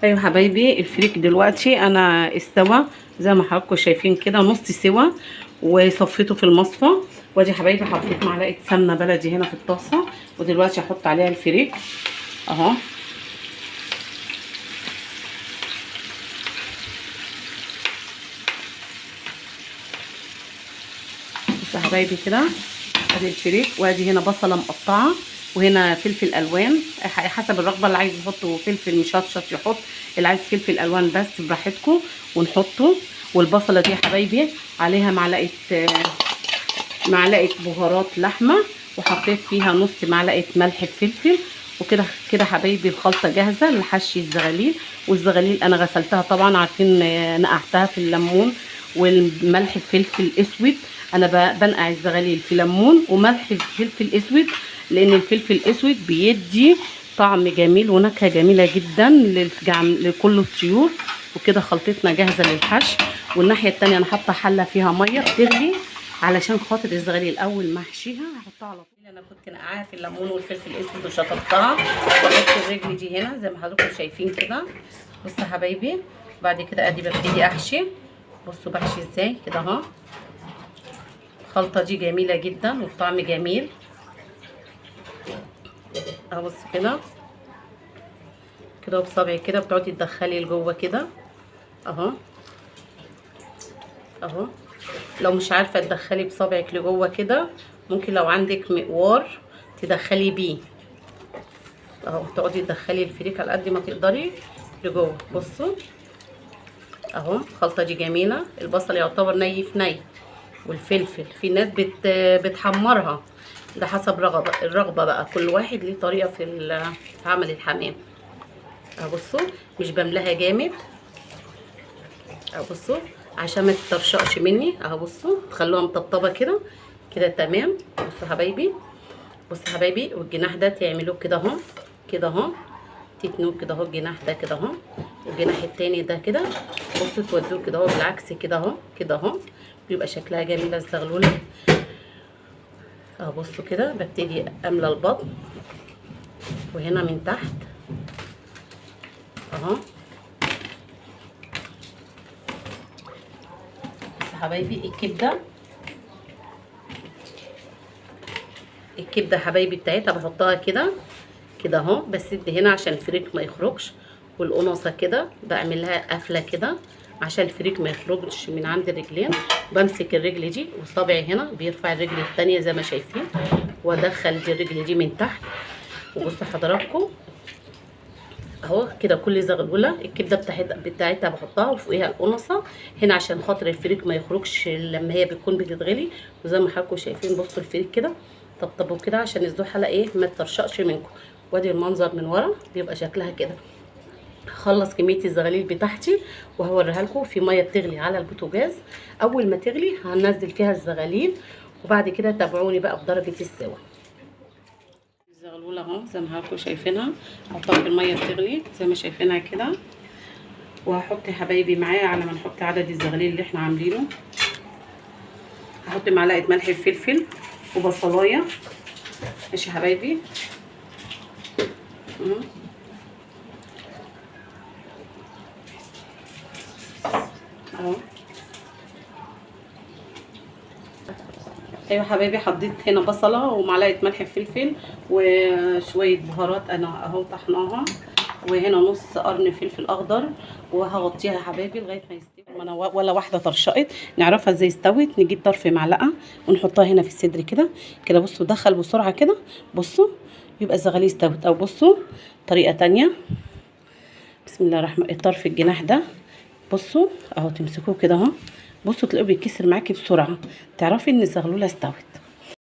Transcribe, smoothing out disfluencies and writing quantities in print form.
ايوه حبايبي، الفريك دلوقتي انا استوى زي ما حضراتكم شايفين كده، نص سوا، وصفيته في المصفى. وادي حبايبي حطيت معلقه سمنه بلدي هنا في الطاسه، ودلوقتي هحط عليها الفريك اهو. بصوا يا حبايبي كده، ادي الفريك، وادي هنا بصله مقطعه، وهنا فلفل الوان حسب الرغبه، اللي عايز يحط فلفل مشطشط يحط، اللي عايز فلفل الوان بس براحتكم ونحطه. والبصله دي يا حبايبي عليها معلقه بهارات لحمه، وحطيت فيها نص معلقه ملح فلفل. وكده كده حبايبي الخلطه جاهزه لحشي الزغاليل. والزغاليل انا غسلتها طبعا، عارفين نقعتها في الليمون والملح الفلفل الاسود. انا بنقع الزغاليل في ليمون وملح فلفل اسود، لان الفلفل الاسود بيدي طعم جميل ونكهه جميله جدا لكل الطيور. وكده خلطتنا جاهزه للحشي. والناحيه التانيه انا حاطه حله فيها ميه بتغلي علشان خاطر الزغاليل اول ما احشيها هحطها على طول. انا كنت نقعاها في الليمون والفلفل الاسود وشطفتها، واحط الرجل دي هنا زي ما حضراتكم شايفين كده. بصوا يا حبايبي، بعد كده ادي ببتدي احشي. بصوا بحشي ازاي كده اهو. الخلطه دي جميله جدا والطعم جميل اهو. بصوا كده كده بصبعي كده بتقعدي تدخلي لجوه كده اهو اهو. لو مش عارفه تدخلي بصبعك لجوه كده، ممكن لو عندك مقوار تدخلي بيه اهو، تقعدي تدخلي الفريك على قد ما تقدري لجوه. بصوا اهو، الخلطه دي جميله. البصل يعتبر ني في ني، والفلفل في ناس بتحمرها، ده حسب الرغبه بقى، كل واحد ليه طريقه في عمل الحمام اهو. بصوا مش بملاها جامد اهو، بصوا عشان ما تطرشقش مني اهو. بصوا تخلوها مطبطبه كده كده تمام. بصوا حبايبي، بصوا حبايبي، والجناح ده تعملوه كده اهو كده اهو، تتنوه كده اهو الجناح ده كده اهو، والجناح التاني ده كده. بصوا تودوه كده اهو بالعكس كده اهو كده اهو، بيبقى شكلها جميله الزغلوله اهو. بصوا كده ببتدي املى البطن وهنا من تحت اهو. بصوا حبايبي الكبده حبايبي بتاعتها بحطها كده كده اهو، بسد هنا عشان الفريك ما يخرجش. والقناصه كده بعمل لها قفله كده عشان الفريك ما يخرجش من عند الرجلين. بمسك الرجل دي وصابعي هنا بيرفع الرجل التانية زي ما شايفين، وادخل دي الرجل دي من تحت. وبصوا حضراتكم اهو كده، كل زغلوله الكبده بتاعتها بحطها وفوقيها القنصه هنا عشان خاطر الفريك ما يخرجش لما هي بتكون بتتغلي. وزي ما حضراتكم شايفين بصوا الفريك كده طبطبوا كده عشان الزحله ايه ما تطرشقش منكم. وادي المنظر من ورا بيبقى شكلها كده. هخلص كميه الزغاليل بتاعتي وهوريها لكم في ميه بتغلي على البوتاجاز. اول ما تغلي هنزل فيها الزغاليل، وبعد كده تابعوني بقى بدرجه السوا. الزغلوله اهو زي ما حضراتكم شايفينها، هحطها في الميه بتغلي زي ما شايفينها كده. وهحط يا حبايبي معايا على ما نحط عدد الزغاليل اللي احنا عاملينه. هحط معلقه ملح وفلفل وبصلايه. ماشي يا حبايبي اهو. ايوه حبايبي، حطيت هنا بصله ومعلقه ملح وفلفل وشويه بهارات انا اهو طحناها، وهنا نص قرن فلفل اخضر. وهغطيها يا حبايبي لغايه ما يستوي. انا ولا واحده طرشقت، نعرفها ازاي استوت. نجيب طرف معلقه ونحطها هنا في الصدر كده كده. بصوا دخل بسرعه كده، بصوا يبقى الزغاليل استوت. او بصوا طريقه تانية، بسم الله الرحمن الرحيم. الطرف الجناح ده بصوا اهو، تمسكوه كده اهو، بصوا تلاقوه بيتكسر معاكي بسرعه، تعرفي ان الزغلوله استوت.